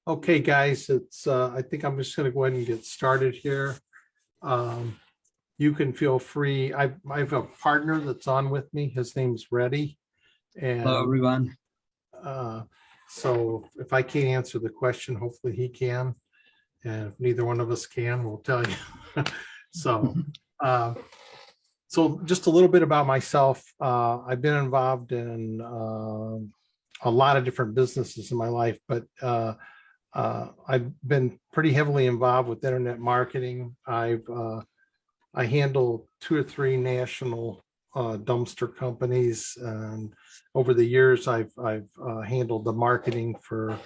Okay, guys, it's I think I'm just going to go ahead and get started here. You can feel free. I have a partner that's on with me. His name's Reddy, Hello, and everyone. uh, so if I can't answer the question, hopefully he can. And if neither one of us can, we'll tell you. so, uh, so just a little bit about myself. I've been involved in a lot of different businesses in my life, but I've been pretty heavily involved with internet marketing. I handle 2 or 3 national dumpster companies, and over the years, I've handled the marketing for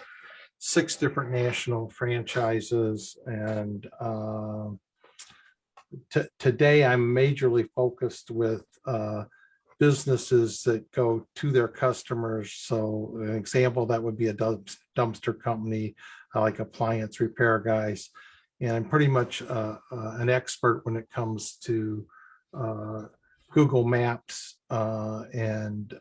6 different national franchises. And today, I'm majorly focused with businesses that go to their customers. So an example that would be a dumpster company, like appliance repair guys. And I'm pretty much an expert when it comes to Google Maps and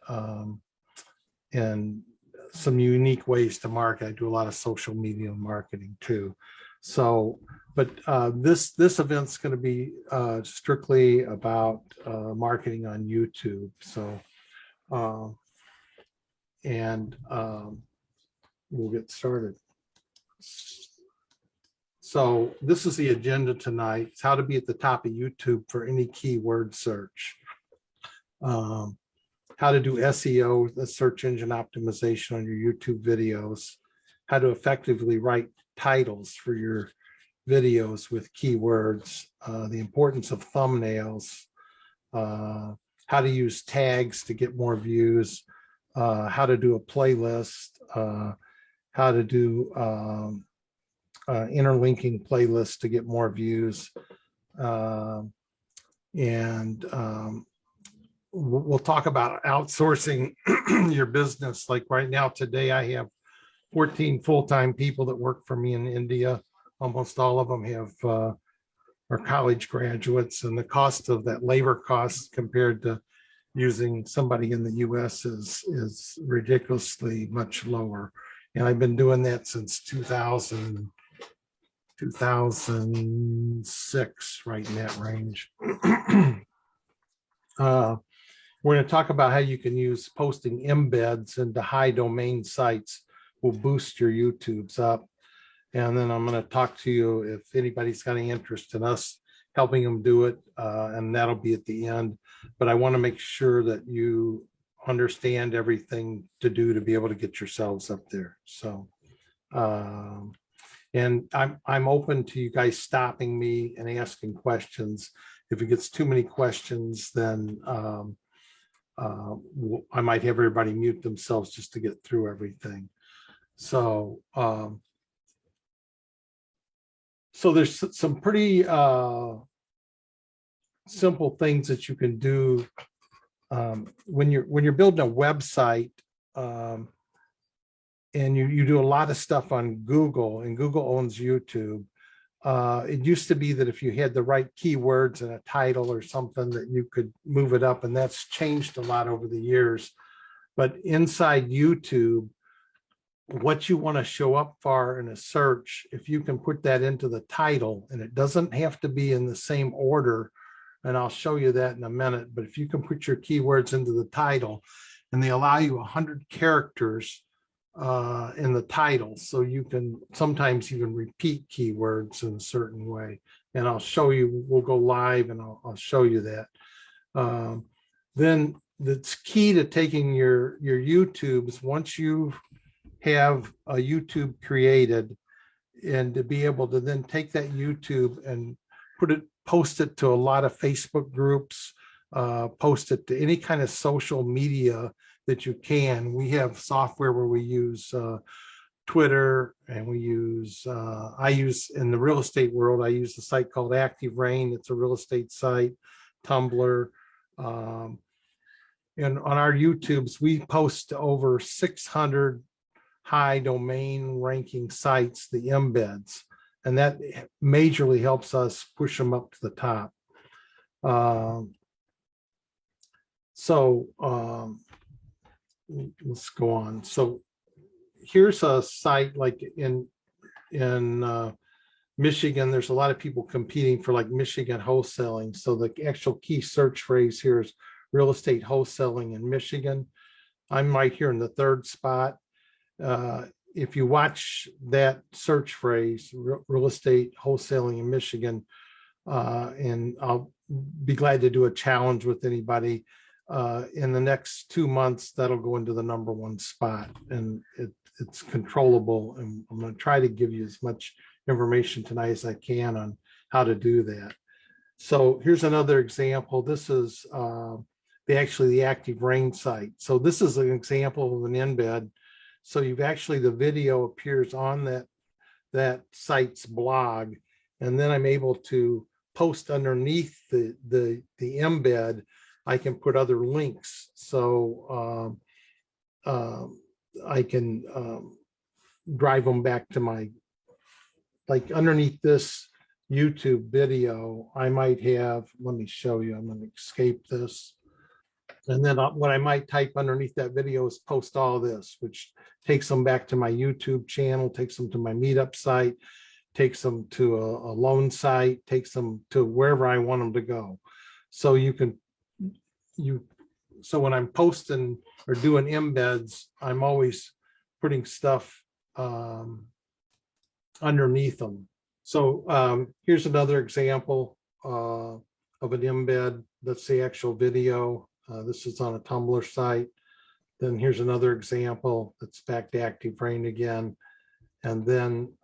some unique ways to market. I do a lot of social media marketing too. So, but this event's going to be strictly about marketing on YouTube. So, we'll get started. So this is the agenda tonight. It's how to be at the top of YouTube for any keyword search. How to do SEO, the search engine optimization on your YouTube videos. How to effectively write titles for your videos with keywords. The importance of thumbnails. How to use tags to get more views. How to do a playlist. How to do interlinking playlists to get more views. We'll talk about outsourcing your business. Like right now, today, I have 14 full-time people that work for me in India. Almost all of them are college graduates, and the cost of that labor cost compared to using somebody in the US is ridiculously much lower. And I've been doing that since 2006, right in that range. We're going to talk about how you can use posting embeds into high domain sites will boost your YouTubes up. And then I'm going to talk to you if anybody's got any interest in us helping them do it, and that'll be at the end. But I want to make sure that you understand everything to do to be able to get yourselves up there. So, and I'm open to you guys stopping me and asking questions. If it gets too many questions, then I might have everybody mute themselves just to get through everything. So, so there's some pretty simple things that you can do when you're building a website, and you do a lot of stuff on Google, and Google owns YouTube. It used to be that if you had the right keywords and a title or something that you could move it up, and that's changed a lot over the years. But inside YouTube, what you want to show up for in a search, if you can put that into the title, and it doesn't have to be in the same order, and I'll show you that in a minute, but if you can put your keywords into the title, and they allow you 100 characters in the title, so you can sometimes even repeat keywords in a certain way. And I'll show you, we'll go live and I'll show you that. Then that's key to taking your YouTubes, once you have a YouTube created, and to be able to then take that YouTube and post it to a lot of Facebook groups, post it to any kind of social media that you can. We have software where we use Twitter, and we use, I use in the real estate world, I use a site called Active Rain. It's a real estate site, Tumblr. And on our YouTubes, we post to over 600 high domain ranking sites, the embeds, and that majorly helps us push them up to the top. Let's go on. So here's a site like in in Michigan, there's a lot of people competing for like Michigan wholesaling. So the actual key search phrase here is real estate wholesaling in Michigan. I'm right here in the third spot. If you watch that search phrase, real estate wholesaling in Michigan, and I'll be glad to do a challenge with anybody. In the next 2 months, that'll go into the #1 spot, and it's controllable. And I'm going to try to give you as much information tonight as I can on how to do that. So here's another example. This is the Active Rain site. So this is an example of an embed. So you've actually, the video appears on that site's blog, and then I'm able to post underneath the embed. I can put other links. So I can drive them back to my, like underneath this YouTube video, I might have, let me show you, I'm going to escape this. And then what I might type underneath that video is post all this, which takes them back to my YouTube channel, takes them to my meetup site, takes them to a loan site, takes them to wherever I want them to go. So so when I'm posting or doing embeds, I'm always putting stuff underneath them. So here's another example of an embed. That's the actual video. This is on a Tumblr site. Then here's another example. That's back to Active Rain again. And then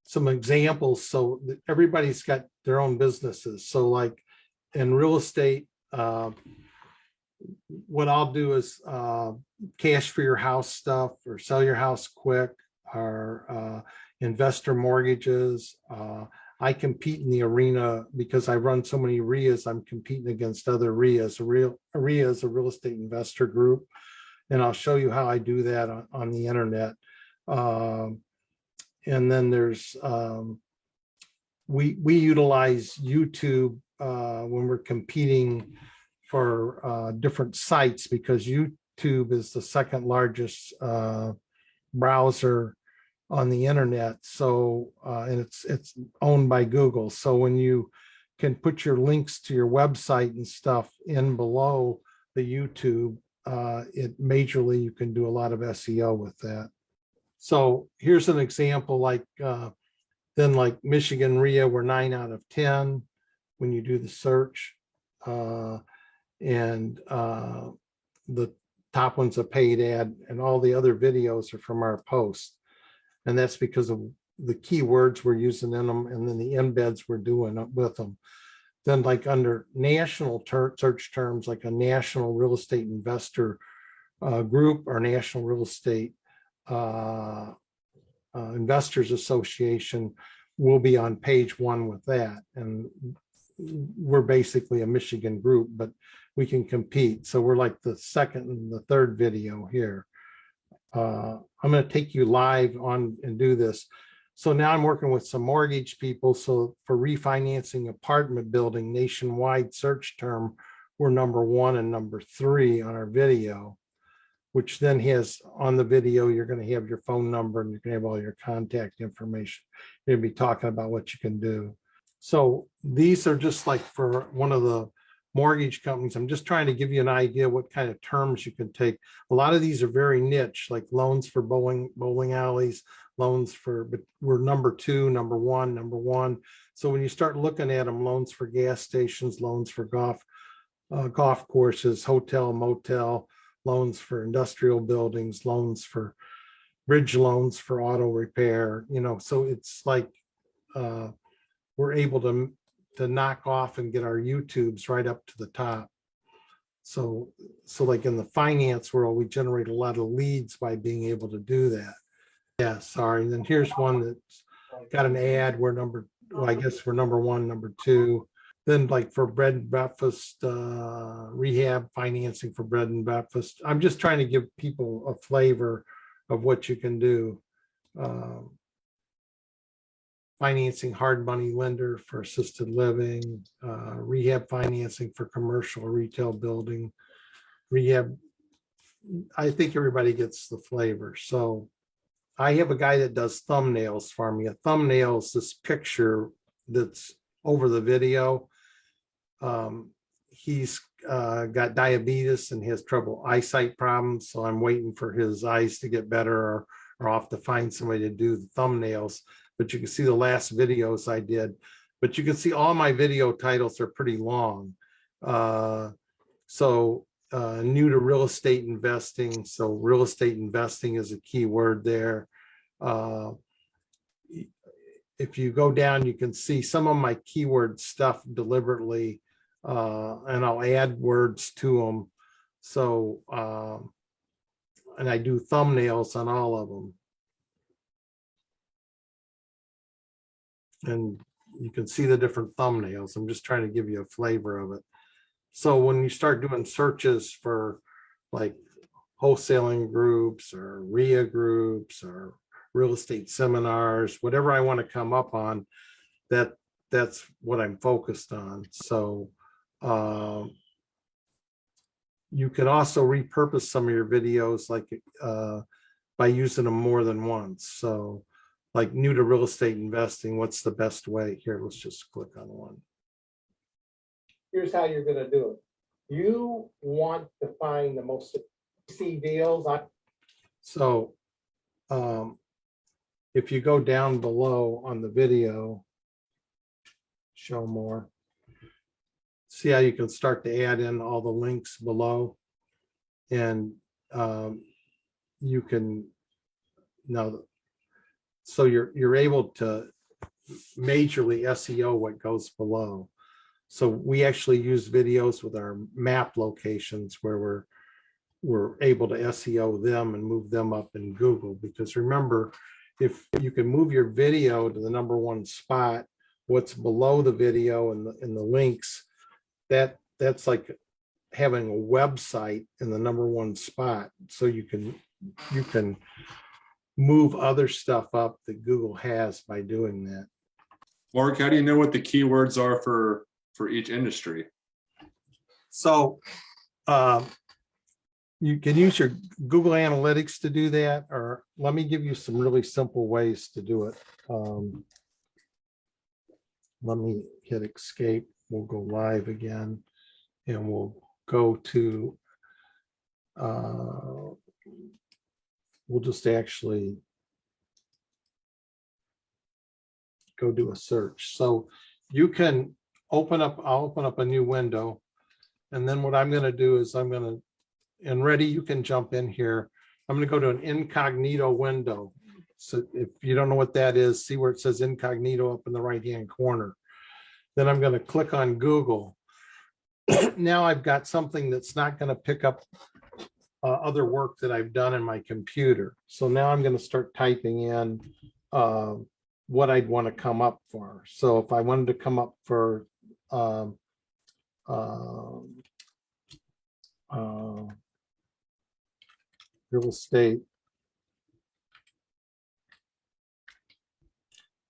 some examples. So everybody's got their own businesses. So like in real estate, what I'll do is cash for your house stuff, or sell your house quick, or investor mortgages. I compete in the arena because I run so many REIAs. I'm competing against other REIAs. REIA is a real estate investor group, and I'll show you how I do that on the internet. And then there's we utilize YouTube when we're competing for different sites, because YouTube is the second largest browser on the internet. So and it's owned by Google. So when you can put your links to your website and stuff in below the YouTube, it majorly, you can do a lot of SEO with that. So here's an example, like then like Michigan REIA, we're 9 out of 10 when you do the search. And the top one's a paid ad, and all the other videos are from our post. And that's because of the keywords we're using in them, and then the embeds we're doing with them. Then like under national search terms, like a national real estate investor group or national real estate investors association, will be on page 1 with that. And we're basically a Michigan group, but we can compete. So we're like the second and the third video here. I'm going to take you live on and do this. So now I'm working with some mortgage people. So for refinancing apartment building nationwide search term, we're #1 and #3 on our video, which then has on the video, you're going to have your phone number and you're going to have all your contact information. You're going to be talking about what you can do. So these are just like for one of the mortgage companies. I'm just trying to give you an idea what kind of terms you can take. A lot of these are very niche, like loans for bowling alleys, loans for, but we're #2, #1, #1. So when you start looking at them, loans for gas stations, loans for golf courses, hotel, motel, loans for industrial buildings, loans for bridge loans for auto repair, so it's like we're able to knock off and get our YouTubes right up to the top. So like in the finance world, we generate a lot of leads by being able to do that. Yeah, sorry. And then here's one that's got an ad where I guess we're #1, #2. Then like for bread and breakfast, rehab financing for bread and breakfast. I'm just trying to give people a flavor of what you can do. Financing hard money lender for assisted living, rehab financing for commercial retail building, rehab. I think everybody gets the flavor. So I have a guy that does thumbnails for me. A thumbnail is this picture that's over the video. He's got diabetes and has trouble eyesight problems. So I'm waiting for his eyes to get better, or I'll have to find somebody to do the thumbnails. But you can see the last videos I did. But you can see all my video titles are pretty long. New to real estate investing. So real estate investing is a key word there. If you go down, you can see some of my keyword stuff deliberately, and I'll add words to them. So, and I do thumbnails on all of them. And you can see the different thumbnails. I'm just trying to give you a flavor of it. So when you start doing searches for like wholesaling groups or RIA groups or real estate seminars, whatever I want to come up on, that's what I'm focused on. So you can also repurpose some of your videos like by using them more than once. So like new to real estate investing, what's the best way? Here, let's just click on one. Here's how you're going to do it. You want to find the most see deals. So if you go down below on the video, show more, see how you can start to add in all the links below, and you can now, so you're able to majorly SEO what goes below. So we actually use videos with our map locations where we're able to SEO them and move them up in Google, because remember, if you can move your video to the #1 spot, what's below the video and the links, that's like having a website in the #1 spot. So you can move other stuff up that Google has by doing that. Mark, how do you know what the keywords are for each industry? So you can use your Google Analytics to do that, or let me give you some really simple ways to do it. Let me hit escape. We'll go live again, and we'll go to, we'll just actually go do a search. So you can open up, I'll open up a new window. And then what I'm going to do is I'm going to, and ready, you can jump in here. I'm going to go to an incognito window. So if you don't know what that is, see where it says incognito up in the right-hand corner. Then I'm going to click on Google. Now I've got something that's not going to pick up other work that I've done in my computer. So now I'm going to start typing in what I'd want to come up for. So if I wanted to come up for real estate.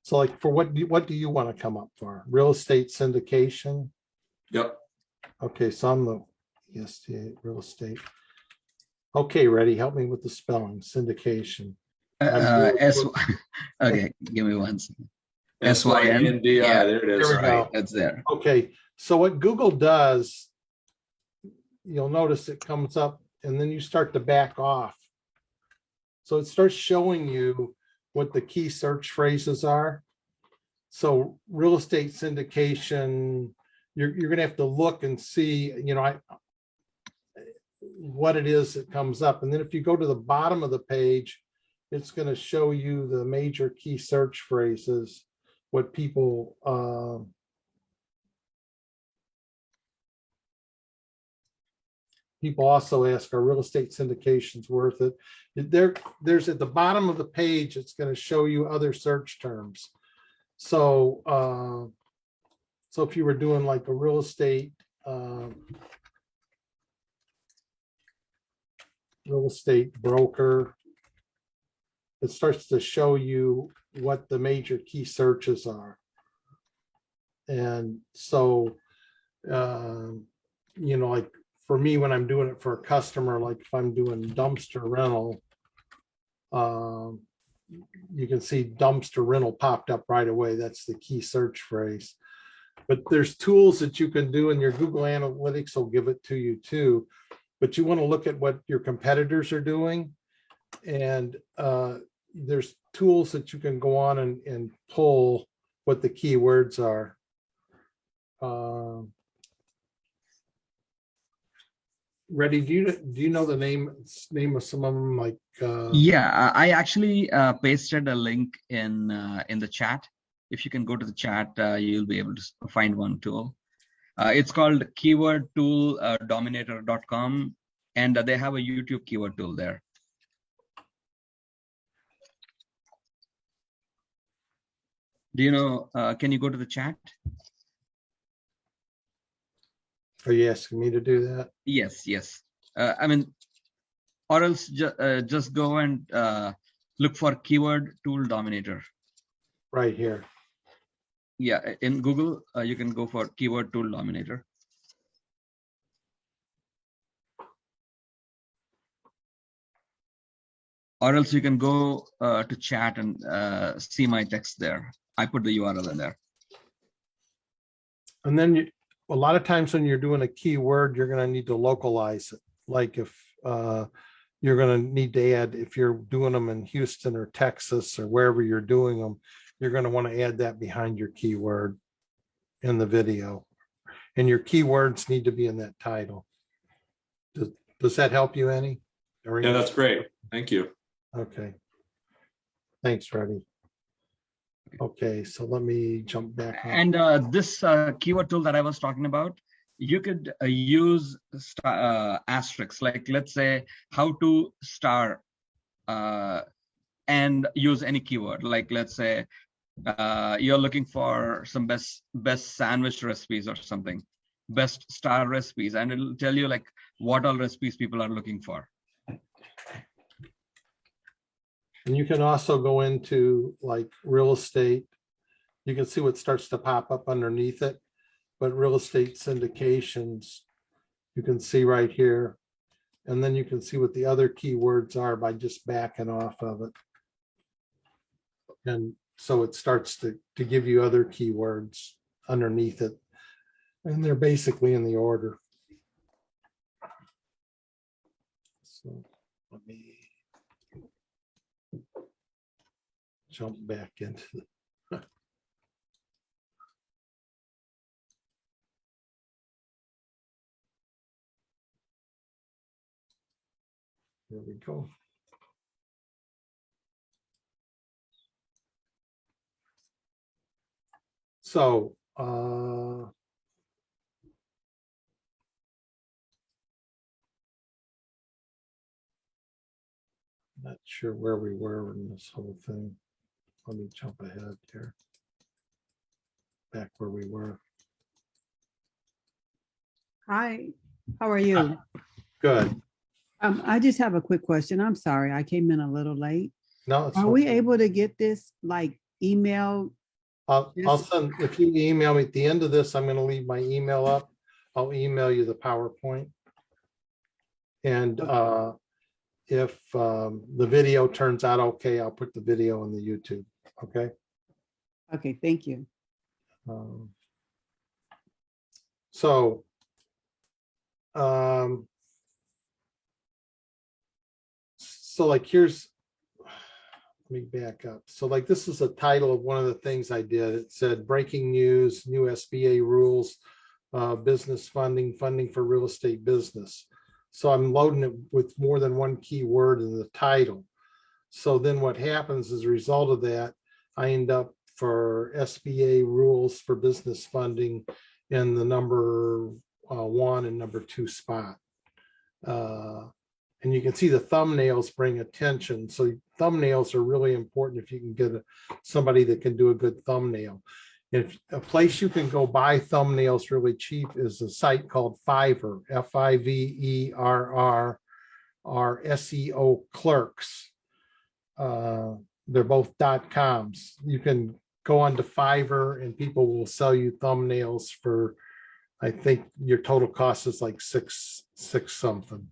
So like for what do you want to come up for? Real estate syndication? Yep. Okay, so I'm the ESTA real estate. Okay, ready, help me with the spelling. Syndication. Okay, give me 1 second. SYNDI, yeah, there it is. There we go. That's there. Okay, so what Google does, you'll notice it comes up and then you start to back off. So it starts showing you what the key search phrases are. So real estate syndication, you're going to have to look and see, you know, what it is that comes up. And then if you go to the bottom of the page, it's going to show you the major key search phrases, what people people also ask, are real estate syndications worth it? There's at the bottom of the page, it's going to show you other search terms. So so if you were doing like a real estate broker, it starts to show you what the major key searches are. And so you know, like for me, when I'm doing it for a customer, like if I'm doing dumpster rental, you can see dumpster rental popped up right away. That's the key search phrase. But there's tools that you can do, and your Google Analytics will give it to you too. But you want to look at what your competitors are doing. And there's tools that you can go on and pull what the keywords are. Reddy, do you know the name of some of them? Like yeah, I actually pasted a link in the chat. If you can go to the chat, you'll be able to find one tool. It's called keywordtooldominator.com, and they have a YouTube keyword tool there. Do you know? Can you go to the chat? are you asking me to do that? Yes, yes. I mean, or else just go and look for keyword tool dominator. Right here. Yeah, in Google, you can go for keyword tool dominator. Or else you can go to chat and see my text there. I put the URL in there. And then a lot of times when you're doing a keyword, you're going to need to localize it. Like if you're going to need to add, if you're doing them in Houston or Texas or wherever you're doing them, you're going to want to add that behind your keyword in the video. And your keywords need to be in that title. Does that help you any? Yeah, that's great. Thank you. Okay. Thanks, Freddie. Okay, so let me jump back up. And this keyword tool that I was talking about, you could use asterisks, like let's say how to star and use any keyword. Like let's say you're looking for some best sandwich recipes or something, best star recipes, and it'll tell you like what all recipes people are looking for. And you can also go into like real estate. You can see what starts to pop up underneath it, but real estate syndications, you can see right here. And then you can see what the other keywords are by just backing off of it. And so it starts to give you other keywords underneath it. And they're basically in the order. So let me jump back into the there we go. So not sure where we were in this whole thing. Let me jump ahead here. Back where we were. Hi, how are you? Good. I just have a quick question. I'm sorry, I came in a little late. No, it's Are we okay. able to get this like email? I'll send, if you email me at the end of this, I'm going to leave my email up. I'll email you the PowerPoint. And if the video turns out okay, I'll put the video on the YouTube. Okay. Okay, thank you. So like here's, let me back up. So like this is a title of one of the things I did. It said breaking news, new SBA rules, business funding for real estate business. So I'm loading it with more than one keyword in the title. So then what happens as a result of that, I end up for SBA rules for business funding in the number 1 and number 2 spot. And you can see the thumbnails bring attention. So thumbnails are really important if you can get somebody that can do a good thumbnail. If a place you can go buy thumbnails really cheap is a site called Fiverr, Fiverr, or SEO clerks. They're both .coms. You can go onto Fiverr and people will sell you thumbnails for, I think your total cost is like six something.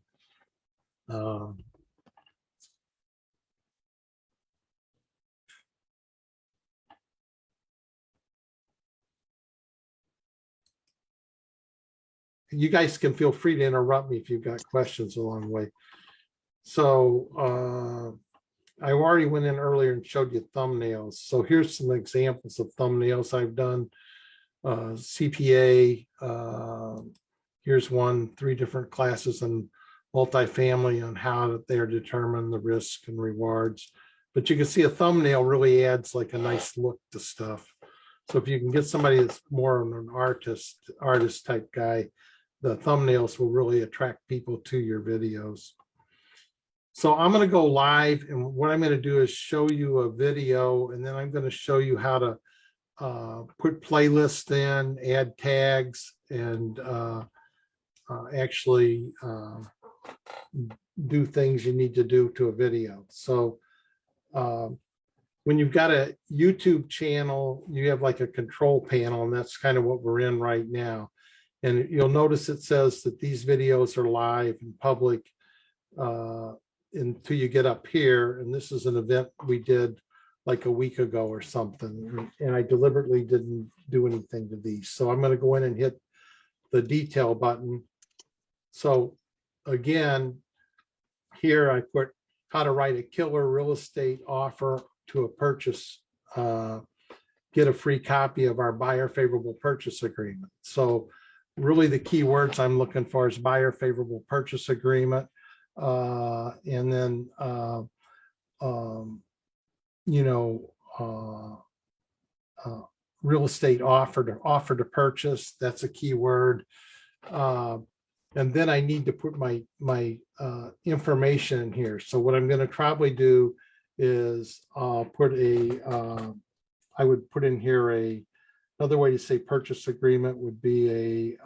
you guys can feel free to interrupt me if you've got questions along the way. So I already went in earlier and showed you thumbnails. So here's some examples of thumbnails I've done. CPA, here's one, 3 different classes in multifamily on how they're determine the risk and rewards. But you can see a thumbnail really adds like a nice look to stuff. So if you can get somebody that's more of an artist type guy, the thumbnails will really attract people to your videos. So I'm going to go live, and what I'm going to do is show you a video, and then I'm going to show you how to put playlists in, add tags, and actually do things you need to do to a video. So when you've got a YouTube channel, you have like a control panel, and that's kind of what we're in right now. And you'll notice it says that these videos are live and public until you get up here. And this is an event we did like a week ago or something. And I deliberately didn't do anything to these. So I'm going to go in and hit the detail button. So again, here I put how to write a killer real estate offer to a purchase, get a free copy of our buyer favorable purchase agreement. So really the key words I'm looking for is buyer favorable purchase agreement. And then, real estate offer to purchase. That's a key word. And then I need to put my information in here. So what I'm going to probably do is put I would put in here another way to say purchase agreement would be a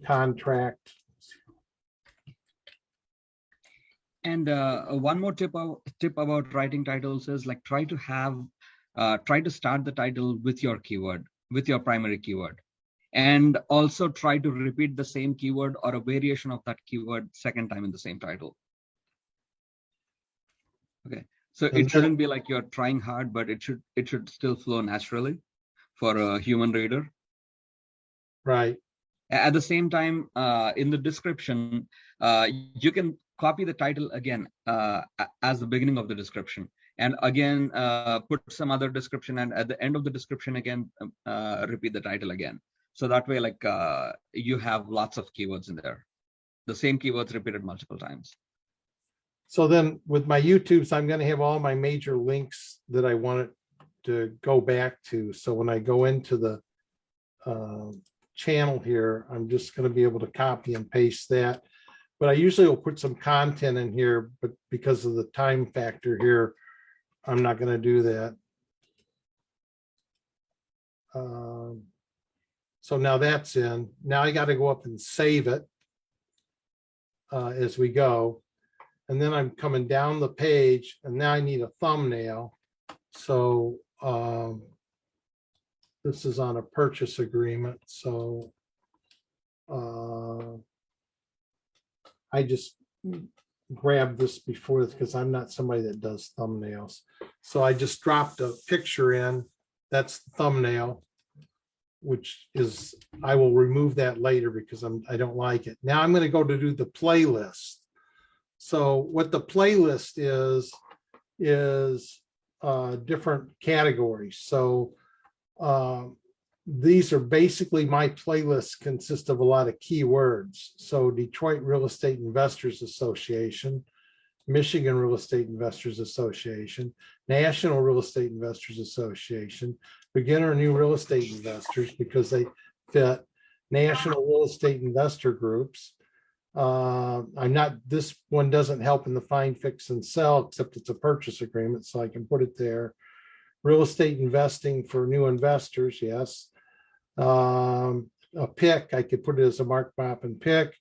contract. And one more tip about writing titles is like try to start the title with your keyword, with your primary keyword, and also try to repeat the same keyword or a variation of that keyword second time in the same title. Okay, so it shouldn't be like you're trying hard, but it should still flow naturally for a human reader. Right. At the same time, in the description, you can copy the title again as the beginning of the description, and again put some other description, and at the end of the description again repeat the title again. So that way, like you have lots of keywords in there, the same keywords repeated multiple times. So then with my YouTubes, I'm going to have all my major links that I want it to go back to. So when I go into the channel here, I'm just going to be able to copy and paste that. But I usually will put some content in here, but because of the time factor here, I'm not going to do that. So now that's in. Now I got to go up and save it as we go. And then I'm coming down the page, and now I need a thumbnail. So this is on a purchase agreement. So I just grabbed this before because I'm not somebody that does thumbnails. So I just dropped a picture in. That's the thumbnail, which is, I will remove that later because I don't like it. Now I'm going to go to do the playlist. So what the playlist is different categories. So these are basically my playlists consist of a lot of keywords. So Detroit Real Estate Investors Association, Michigan Real Estate Investors Association, National Real Estate Investors Association, beginner and new real estate investors because they fit, national real estate investor groups. This one doesn't help in the find, fix, and sell, except it's a purchase agreement, so I can put it there. Real estate investing for new investors, yes. A pick, I could put it as a Mark Boppin pick.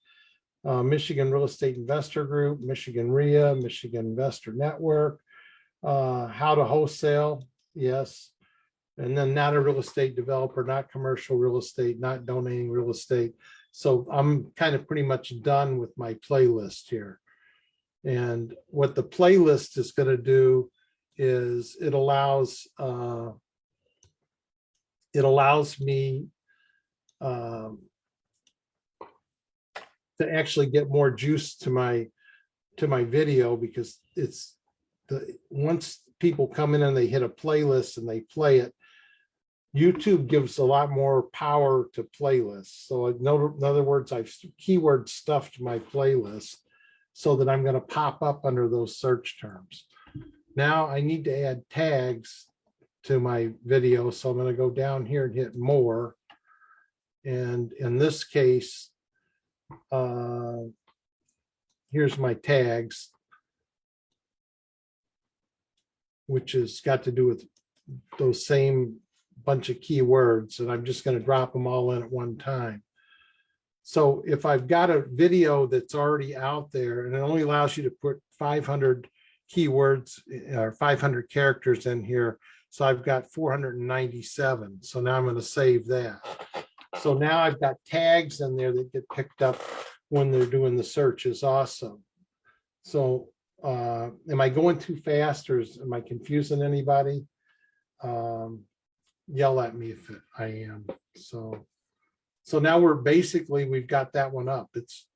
Michigan Real Estate Investor Group, Michigan RIA, Michigan Investor Network. How to wholesale, yes. And then not a real estate developer, not commercial real estate, not donating real estate. So I'm kind of pretty much done with my playlist here. And what the playlist is going to do is it allows it allows me to actually get more juice to my video, because it's once people come in and they hit a playlist and they play it, YouTube gives a lot more power to playlists. So in other words, I've keyword stuffed my playlist so that I'm going to pop up under those search terms. Now I need to add tags to my video. So I'm going to go down here and hit more. And in this case, here's my tags, which has got to do with those same bunch of keywords, and I'm just going to drop them all in at one time. So if I've got a video that's already out there, and it only allows you to put 500 keywords or 500 characters in here, so I've got 497. So now I'm going to save that. So now I've got tags in there that get picked up when they're doing the searches also. So am I going too fast, or am I confusing anybody? Yell at me if I am. So now we've got that one up. It's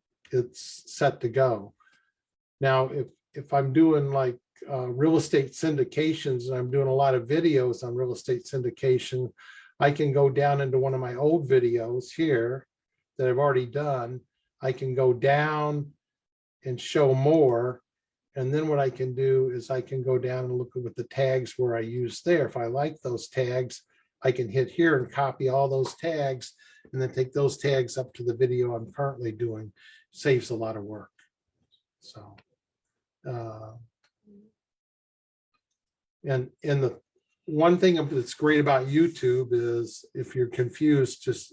set to go. Now, if I'm doing like real estate syndications, and I'm doing a lot of videos on real estate syndication, I can go down into one of my old videos here that I've already done. I can go down and show more. And then what I can do is I can go down and look at the tags where I use there. If I like those tags, I can hit here and copy all those tags and then take those tags up to the video I'm currently doing. Saves a lot of work. So, and the one thing that's great about YouTube is if you're confused, just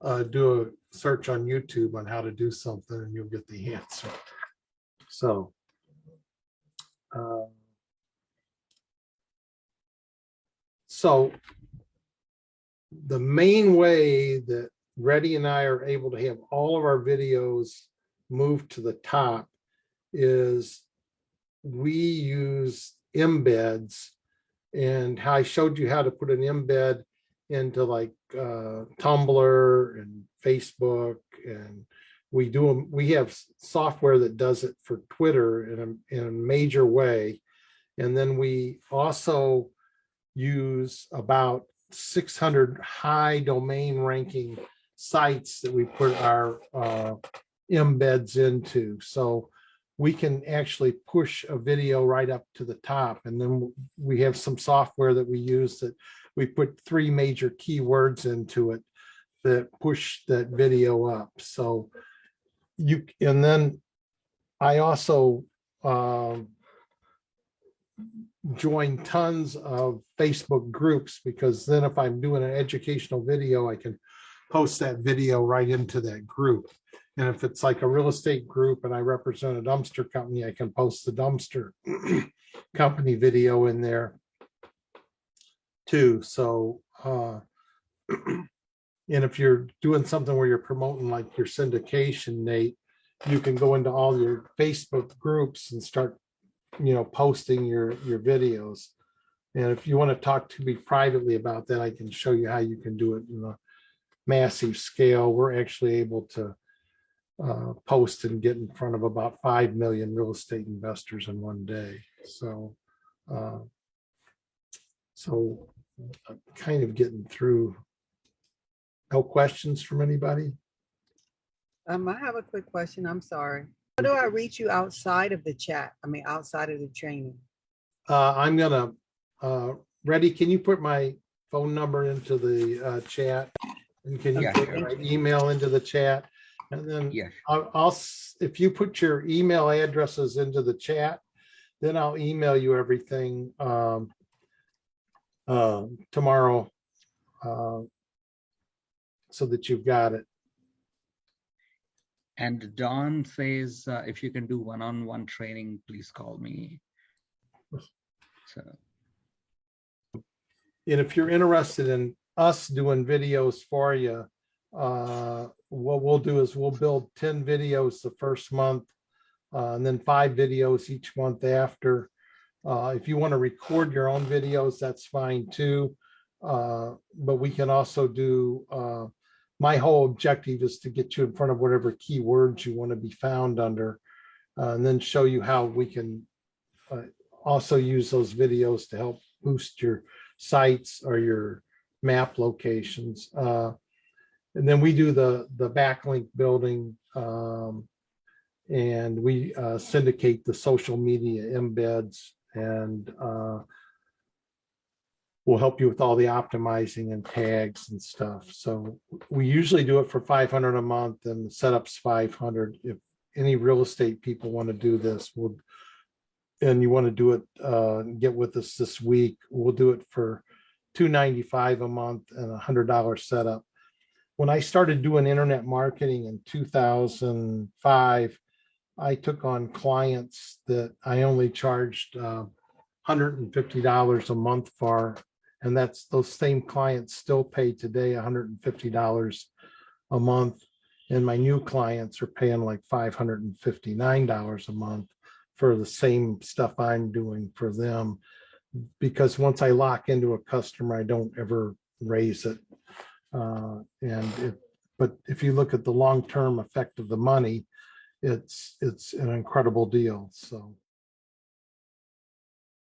do a search on YouTube on how to do something and you'll get the answer. So, the main way that Reddy and I are able to have all of our videos moved to the top is we use embeds, and how I showed you how to put an embed into like Tumblr and Facebook, and we have software that does it for Twitter in a major way. And then we also use about 600 high domain ranking sites that we put our embeds into. So we can actually push a video right up to the top. And then we have some software that we use that we put 3 major keywords into it that push that video up. So and then I also join tons of Facebook groups, because then if I'm doing an educational video, I can post that video right into that group. And if it's like a real estate group and I represent a dumpster company, I can post the dumpster company video in there too. So, and if you're doing something where you're promoting like your syndication, Nate, you can go into all your Facebook groups and start, posting your videos. And if you want to talk to me privately about that, I can show you how you can do it in a massive scale. We're actually able to post and get in front of about 5 million real estate investors in one day. So, I'm kind of getting through. No questions from anybody? I have a quick question. I'm sorry. How do I reach you outside of the chat? I mean, outside of the training? I'm gonna, Reddy, can you put my phone number into the chat? And can you put my email into the chat? And then I'll if you put your email addresses into the chat, then I'll email you everything tomorrow, so that you've got it. And Don says, if you can do one-on-one training, please call me. So, and if you're interested in us doing videos for you, what we'll do is we'll build 10 videos the first month, and then 5 videos each month after. If you want to record your own videos, that's fine too. But we can also do, my whole objective is to get you in front of whatever keywords you want to be found under, and then show you how we can also use those videos to help boost your sites or your map locations. And then we do the backlink building, and we syndicate the social media embeds, and we'll help you with all the optimizing and tags and stuff. So we usually do it for $500 a month, and the setup's $500. If any real estate people want to do this, and you want to do it, get with us this week, we'll do it for $295 a month and $100 setup. When I started doing internet marketing in 2005, I took on clients that I only charged $150 a month for, and that's those same clients still pay today $150 a month, and my new clients are paying like $559 a month for the same stuff I'm doing for them, because once I lock into a customer, I don't ever raise it. But if you look at the long-term effect of the money, it's an incredible deal. So